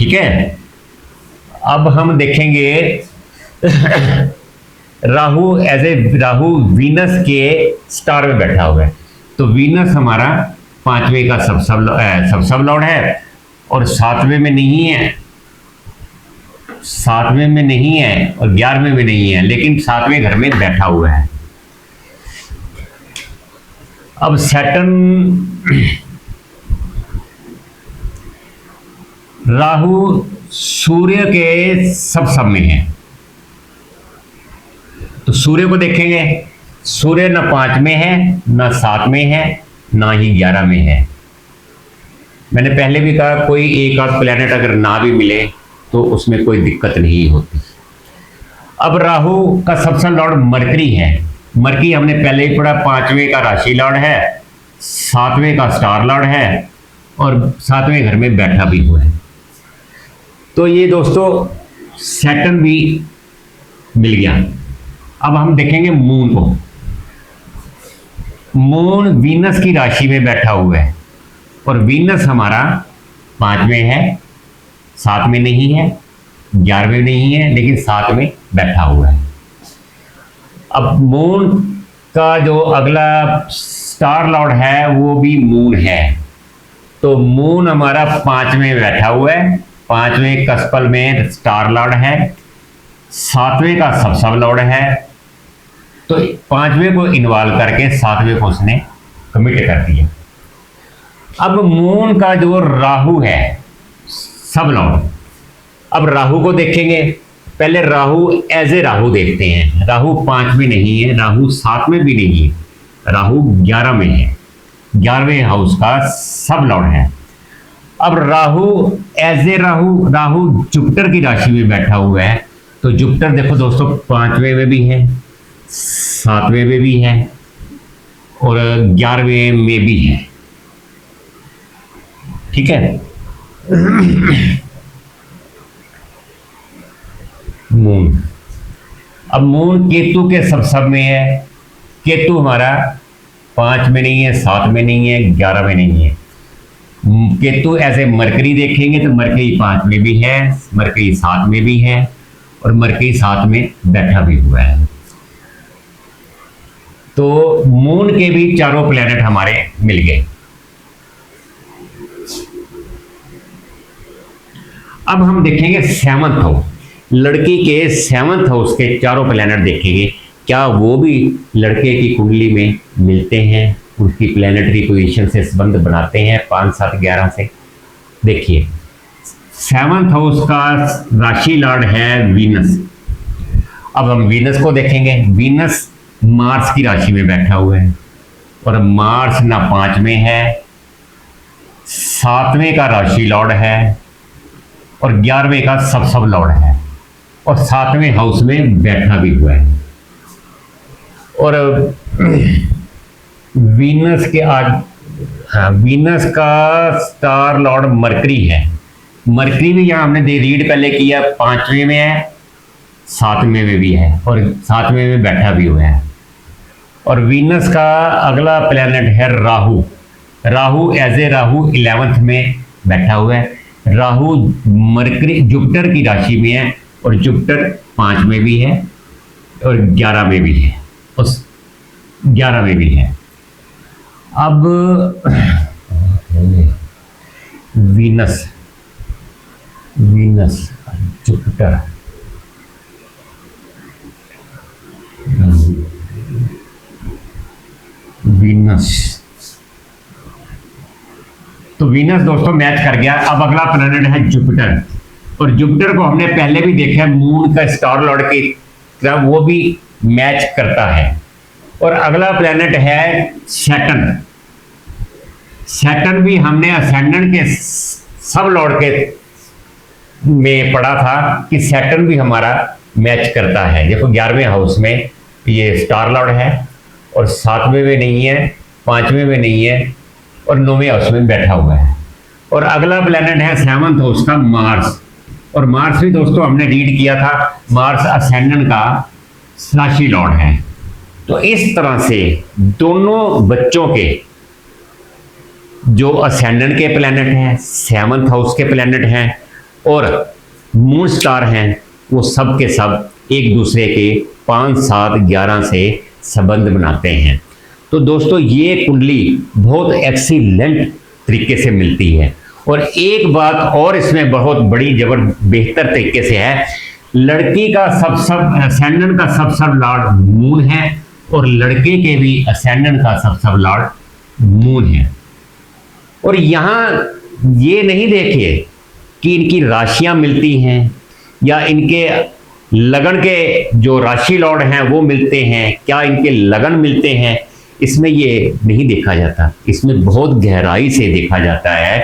ठीक है। अब हम देखेंगे राहु वीनस के स्टार में बैठा हुआ है। तो वीनस हमारा पांचवें का सब लॉर्ड है और सातवें में नहीं है, सातवें में नहीं है और 11वें में नहीं है, लेकिन सातवें घर में बैठा हुआ है। अब सैटर्न राहु सूर्य के सब में है। तो सूर्य को देखेंगे, सूर्य न 5 में है, न 7 में है, ना ही 11 में है। मैंने पहले भी कहा कोई एक आध प्लेनेट अगर ना भी मिले तो उसमें कोई दिक्कत नहीं होती। अब राहु का सबसे लॉर्ड मरकरी है। मरकरी हमने पहले ही पढ़ा, 5वें का राशि लॉर्ड है, 7वें का स्टार लॉर्ड है और 7वें घर में बैठा भी हुआ है। तो ये दोस्तों सैटर्न भी मिल गया। अब हम देखेंगे मून को। मून वीनस की राशि में बैठा हुआ है और वीनस हमारा 5 में है, 7 में नहीं है, 11वें में नहीं है, लेकिन 7 में बैठा हुआ है। अब मून का जो अगला स्टार लॉर्ड है वो भी मून है। तो मून हमारा 5 में बैठा हुआ है, 5वें कस्पल में स्टार लॉर्ड है, 7वें का सब लॉर्ड है। तो 5वें को इन्वॉल्व करके 7वें को उसने कमिट कर दिया। अब मून का जो राहु है सब लॉर्ड, अब राहु को देखेंगे। पहले राहु एज ए राहु देखते हैं। राहु 5 में नहीं है, राहु 7 में भी नहीं है, राहु 11 में है, 11वें हाउस का सब लॉर्ड है। अब Rahu as a Rahu Jupiter की राशि में बैठा हुआ है। तो जुपिटर देखो दोस्तों 5वें में भी है, 7वें में भी है और 11वें में भी है। ठीक है। मून, अब मून केतु के सब में है। केतु हमारा 5 में नहीं है, 7 में नहीं है, 11 में नहीं है। केतु ऐसे मरकरी देखेंगे तो मरकरी 5 में भी है, मरकरी 7 में भी है और मरकरी 7 में बैठा भी हुआ है। तो मून के भी चारों प्लेनेट हमारे मिल गए। अब हम देखेंगे 7th हाउस। लड़की के 7th हाउस के चारों प्लेनेट देखेंगे, क्या वो भी लड़के की कुंडली में मिलते हैं, उसकी प्लेनेटरी पोजीशन से संबंध बनाते हैं 5, 7, 11 से। देखिए 7th हाउस का राशि लॉर्ड है वीनस। अब हम वीनस को देखेंगे। वीनस मार्स की राशि में बैठा हुआ है और मार्स ना 5 में है, 7वें का राशि लॉर्ड है और 11वें का सब लॉर्ड है और 7वें हाउस में बैठा भी हुआ है। और वीनस के वीनस का स्टार लॉर्ड मरकरी है। मरकरी भी यहाँ हमने रीड पहले किया, 5वें में है, 7वें में भी है और 7वें में बैठा भी हुआ है। और वीनस का अगला प्लेनेट है Rahu. Rahu as a Rahu 11th में बैठा हुआ है। राहु मरकरी जुपिटर की राशि में है और जुपिटर 5 में भी है और 11 में भी है, उस 11 में भी है। अब वीनस जुपिटर वीनस, तो वीनस दोस्तों मैच कर गया। अब अगला प्लैनेट है जुपिटर और जुपिटर को हमने पहले भी देखा है मून का स्टार लॉर्ड की तरह, वो भी मैच करता है। और अगला प्लैनेट है सैटर्न। सैटर्न भी हमने असेंडेंट के सब लॉर्ड के में पढ़ा था कि सैटर्न भी हमारा मैच करता है। देखो 11वें हाउस में ये स्टार लॉर्ड है और 7वें में नहीं है, 5वें में नहीं है और 9वें हाउस में बैठा हुआ है। और अगला प्लैनेट है 7th हाउस का मार्स। और मार्स भी दोस्तों हमने रीड किया था, मार्स असेंडेंट का राशि लॉर्ड है। तो इस तरह से दोनों बच्चों के जो असेंडेंट के प्लैनेट हैं, 7th हाउस के प्लैनेट हैं और मून स्टार हैं वो सब के सब एक दूसरे के 5, 7, 11 से संबंध बनाते हैं। तो दोस्तों ये कुंडली बहुत एक्सीलेंट तरीके से मिलती है। और एक बात और इसमें बहुत बड़ी बेहतर तरीके से है, लड़की का असेंडेंट का सब लॉर्ड मून है और लड़के के भी असेंडेंट का सब लॉर्ड मून है। और यहाँ ये नहीं देखे कि इनकी राशियां मिलती हैं या इनके लगन के जो राशि लॉर्ड हैं वो मिलते हैं, क्या इनके लगन मिलते हैं, इसमें ये नहीं देखा जाता। इसमें बहुत गहराई से देखा जाता है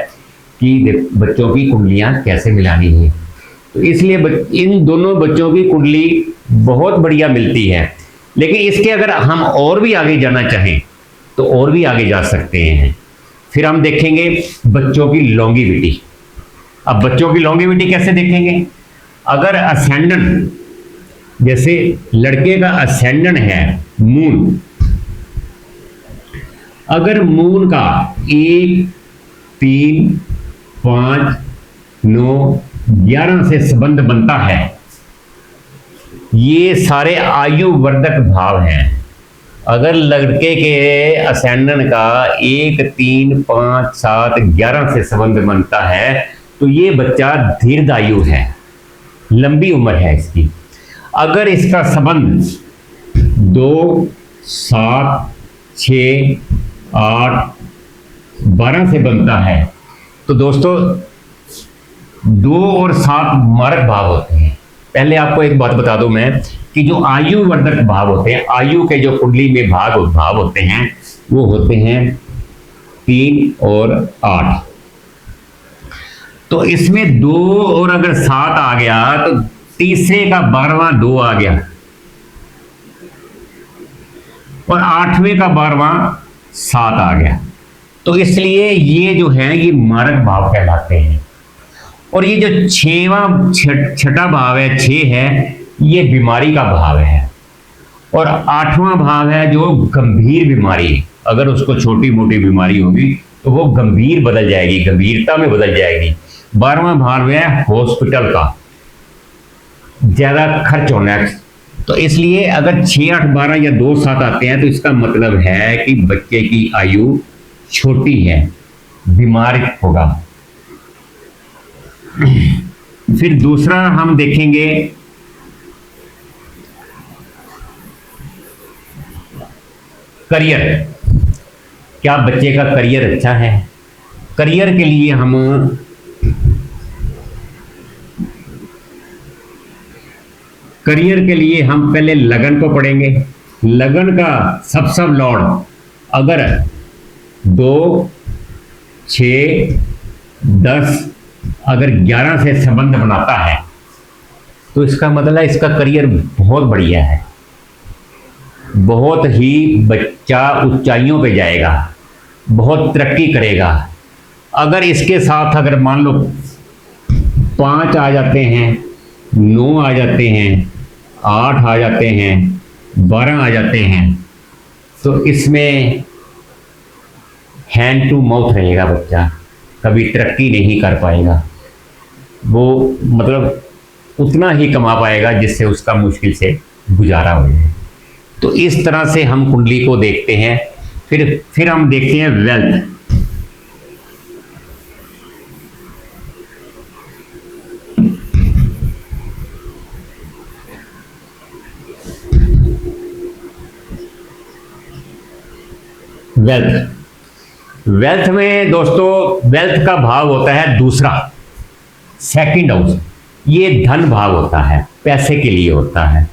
कि बच्चों की कुंडलियां कैसे मिलानी है। तो इसलिए इन दोनों बच्चों की कुंडली बहुत बढ़िया मिलती है। लेकिन इसके अगर हम और भी आगे जाना चाहें तो और भी आगे जा सकते हैं। फिर हम देखेंगे बच्चों की लॉन्गिविटी। अब बच्चों की लॉन्गिविटी कैसे देखेंगे? अगर असेंडेंट, जैसे लड़के का असेंडेंट है मून, अगर मून का 1, 3, 5, 9, 11 से संबंध बनता है, ये सारे आयु वर्धक भाव हैं। अगर लड़के के असेंडेंट का 1, 3, 5, 7, 11 से संबंध बनता है तो ये बच्चा दीर्घायु है, लंबी उम्र है इसकी। अगर इसका संबंध 2, 7, 6, 8, 12 से बनता है तो दोस्तों 2 और 7 मारक भाव होते हैं। पहले आपको एक बात बता दूं मैं कि जो आयु वर्धक भाव होते हैं, आयु के जो कुंडली में भाव होते हैं वो होते हैं 3 और 8। तो इसमें 2 और अगर 7 आ गया तो तीसरे का 12वां 2 आ गया और 8वें का 12वां 7 आ गया। तो इसलिए ये जो है ये मारक भाव कहलाते हैं। और ये जो छठा भाव है, 6 है, ये बीमारी का भाव है। और 8वां भाव है जो गंभीर बीमारी, अगर उसको छोटी मोटी बीमारी होगी तो वो गंभीर बदल जाएगी, गंभीरता में बदल जाएगी। 12वां भाव है हॉस्पिटल का, ज्यादा खर्च होना है। तो इसलिए अगर 6, 8, 12 या 2, 7 आते हैं तो इसका मतलब है कि बच्चे की आयु छोटी है, बीमार होगा। फिर दूसरा हम देखेंगे करियर। क्या बच्चे का करियर अच्छा है? करियर के लिए हम पहले लगन को पढ़ेंगे। लगन का सब लॉर्ड अगर 2, 6, 10 अगर 11 से संबंध बनाता है तो इसका मतलब है इसका करियर बहुत बढ़िया है, बहुत ही बच्चा ऊंचाइयों पे जाएगा, बहुत तरक्की करेगा। अगर इसके साथ अगर मान लो 5 आ जाते हैं, 9 आ जाते हैं, 8 आ जाते हैं, 12 आ जाते हैं तो इसमें हैंड टू माउथ रहेगा, बच्चा कभी तरक्की नहीं कर पाएगा। वो मतलब उतना ही कमा पाएगा जिससे उसका मुश्किल से गुजारा हो जाए। तो इस तरह से हम कुंडली को देखते हैं। फिर हम देखते हैं वेल्थ। वेल्थ में दोस्तों वेल्थ का भाव होता है दूसरा, सेकंड हाउस। ये धन भाव होता है, पैसे के लिए होता है।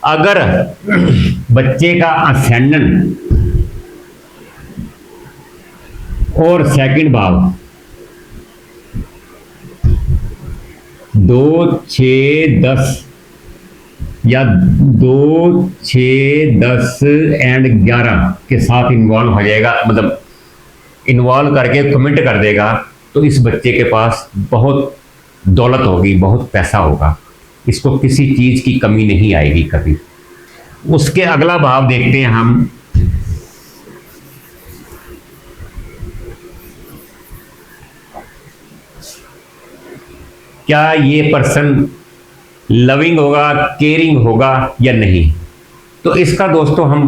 अगर बच्चे का असेंडेंट और सेकंड भाव 2, 6, 10 या 2, 6, 10 एंड 11 के साथ इन्वॉल्व हो जाएगा, मतलब इन्वॉल्व करके कमेंट कर देगा, तो इस बच्चे के पास बहुत दौलत होगी, बहुत पैसा होगा, इसको किसी चीज की कमी नहीं आएगी कभी। उसके अगला भाव देखते हैं हम, क्या ये पर्सन लविंग होगा, केयरिंग होगा या नहीं। तो इसका दोस्तों हम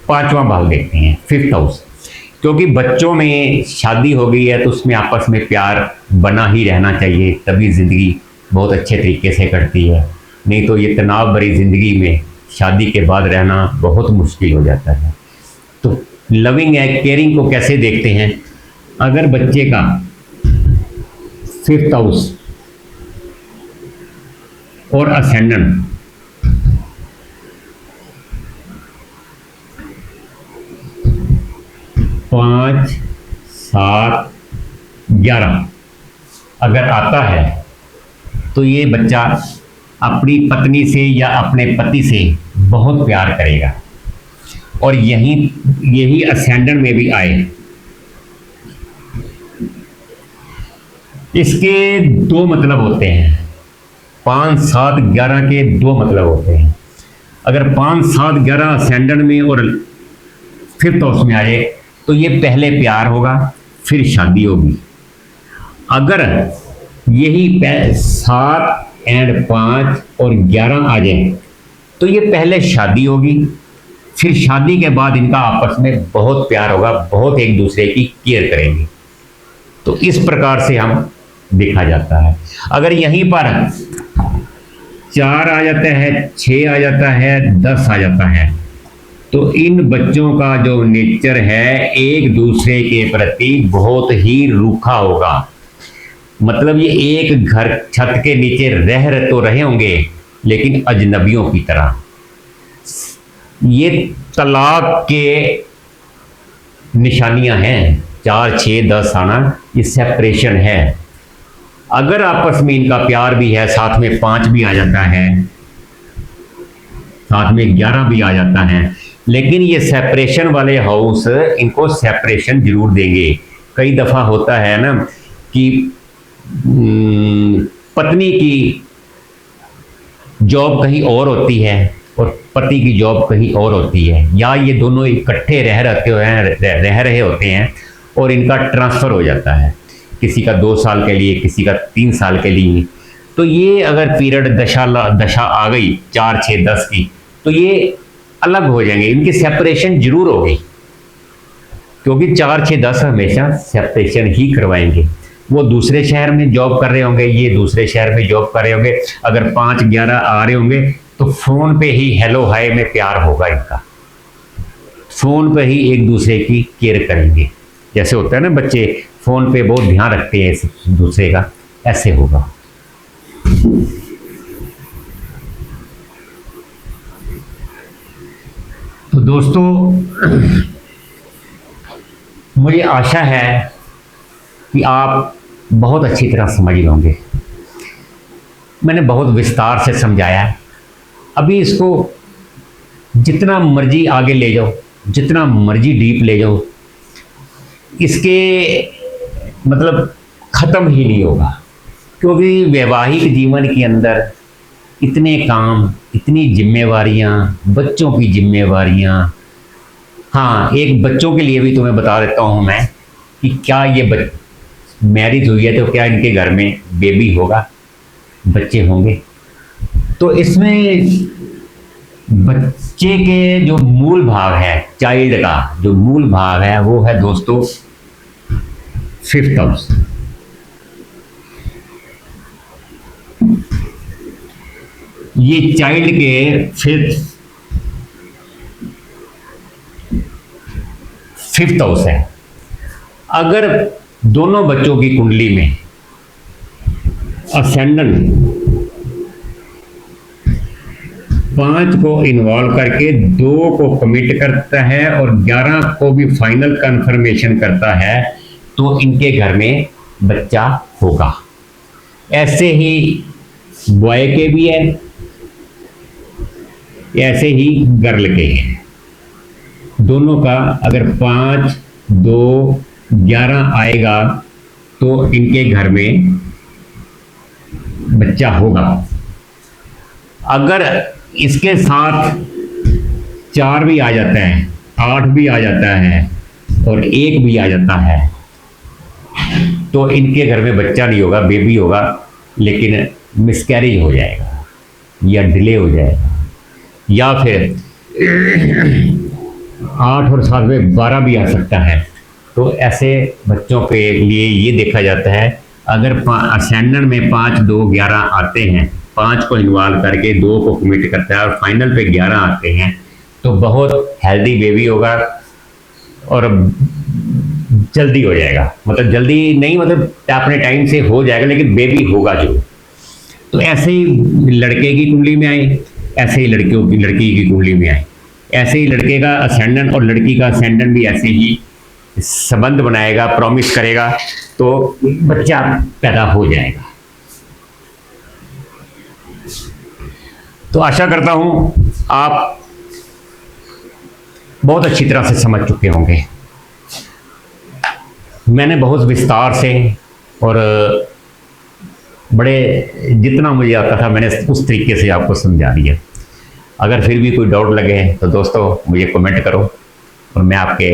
पांचवा भाव देखते हैं, फिफ्थ हाउस। क्योंकि बच्चों में शादी हो गई है तो उसमें आपस में प्यार बना ही रहना चाहिए, तभी ज़िंदगी बहुत अच्छे तरीके से कटती है। नहीं तो ये तनाव भरी ज़िंदगी में शादी के बाद रहना बहुत मुश्किल हो जाता है। तो लविंग है, केयरिंग को कैसे देखते हैं। अगर बच्चे का फिफ्थ हाउस और असेंडेंट 5, 7, 11 अगर आता है तो ये बच्चा अपनी पत्नी से या अपने पति से बहुत प्यार करेगा। और यही असेंडेंट में भी आए। इसके दो मतलब होते हैं, 5, 7, 11 के दो मतलब होते हैं। अगर 5, 7, 11 असेंडेंट में और फिफ्थ हाउस में आ जाए तो ये पहले प्यार होगा, फिर शादी होगी। अगर यही 7 और 5 और 11 आ जाए तो ये पहले शादी होगी, फिर शादी के बाद इनका आपस में बहुत प्यार होगा, बहुत एक दूसरे की केयर करेंगे। तो इस प्रकार से हम देखा जाता है। अगर यहीं पर 4 आ जाता है, 6 आ जाता है, 10 आ जाता है तो इन बच्चों का जो नेचर है एक दूसरे के प्रति बहुत ही रूखा होगा। मतलब ये एक घर छत के नीचे रह तो रहे होंगे लेकिन अजनबियों की तरह। ये तलाक के निशानियां हैं, 4, 6, 10 आना, ये सेपरेशन है। अगर आपस में इनका प्यार भी है, साथ में 5 भी आ जाता है, साथ में 11 भी आ जाता है, लेकिन ये सेपरेशन वाले हाउस इनको सेपरेशन जरूर देंगे। कई दफ़ा होता है ना कि पत्नी की जॉब कहीं और होती है और पति की जॉब कहीं और होती है, या ये दोनों इकट्ठे रह रहे होते हैं और इनका ट्रांसफ़र हो जाता है, किसी का 2 साल के लिए, किसी का 3 साल के लिए। तो ये अगर पीरियड दशा आ गई 4, 6, 10 की तो ये अलग हो जाएंगे, इनकी सेपरेशन जरूर होगी। क्योंकि 4, 6, 10 हमेशा सेपरेशन ही करवाएंगे। वो दूसरे शहर में जॉब कर रहे होंगे, ये दूसरे शहर में जॉब कर रहे होंगे। अगर 5, 11 आ रहे होंगे तो फ़ोन पे ही हेलो हाय में प्यार होगा इनका, फ़ोन पे ही एक दूसरे की केयर करेंगे। जैसे होता है ना बच्चे फ़ोन पे बहुत ध्यान रखते हैं एक दूसरे का, ऐसे होगा। तो दोस्तों मुझे आशा है कि आप बहुत अच्छी तरह समझ लोगे। मैंने बहुत विस्तार से समझाया। अभी इसको जितना मर्जी आगे ले जाओ, जितना मर्जी डीप ले जाओ, इसके मतलब ख़त्म ही नहीं होगा। क्योंकि वैवाहिक जीवन के अंदर इतने काम, इतनी जिम्मेवारियां, बच्चों की जिम्मेवारियां। हाँ, एक बच्चों के लिए भी तुम्हें बता देता हूँ मैं कि क्या ये मैरिज हुई है तो क्या इनके घर में बेबी होगा, बच्चे होंगे। तो इसमें बच्चे के जो मूल भाव है, चाइल्ड का जो मूल भाव है वो है दोस्तों फिफ्थ हाउस। ये चाइल्ड के फिफ्थ हाउस है। अगर दोनों बच्चों की कुंडली में असेंडेंट 5 को इन्वॉल्व करके 2 को कमिट करता है और 11 को भी फाइनल कंफर्मेशन करता है तो इनके घर में बच्चा होगा। ऐसे ही बॉय के भी है, ऐसे ही गर्ल के हैं। दोनों का अगर 5, 2, 11 आएगा तो इनके घर में बच्चा होगा। अगर इसके साथ 4 भी आ जाता है, 8 भी आ जाता है और 1 भी आ जाता है तो इनके घर में बच्चा नहीं होगा, बेबी होगा, लेकिन मिसकैरेज हो जाएगा या डिले हो जाएगा, या फिर 8 और 7 में 12 भी आ सकता है। तो ऐसे बच्चों के लिए ये देखा जाता है, अगर असेंडेंट में 5, 2, 11 आते हैं, 5 को इन्वॉल्व करके 2 को कमिट करता है और फाइनल पे 11 आते हैं, तो बहुत हेल्दी बेबी होगा और जल्दी हो जाएगा। मतलब जल्दी नहीं, मतलब अपने टाइम से हो जाएगा, लेकिन बेबी होगा जो। तो ऐसे ही लड़के की कुंडली में आए, ऐसे ही लड़की की कुंडली में आए, ऐसे ही लड़के का असेंडेंट और लड़की का असेंडेंट भी ऐसे ही संबंध बनाएगा, प्रॉमिस करेगा, तो बच्चा पैदा हो जाएगा। तो आशा करता हूं आप बहुत अच्छी तरह से समझ चुके होंगे। मैंने बहुत विस्तार से और बड़े जितना मुझे आता था मैंने उस तरीके से आपको समझा दिया। अगर फिर भी कोई डाउट लगे तो दोस्तों मुझे कमेंट करो और मैं आपके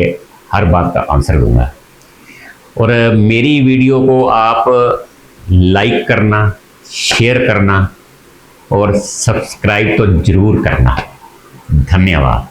हर बात का आंसर दूंगा। और मेरी वीडियो को आप लाइक करना, शेयर करना और सब्सक्राइब तो ज़रूर करना। धन्यवाद।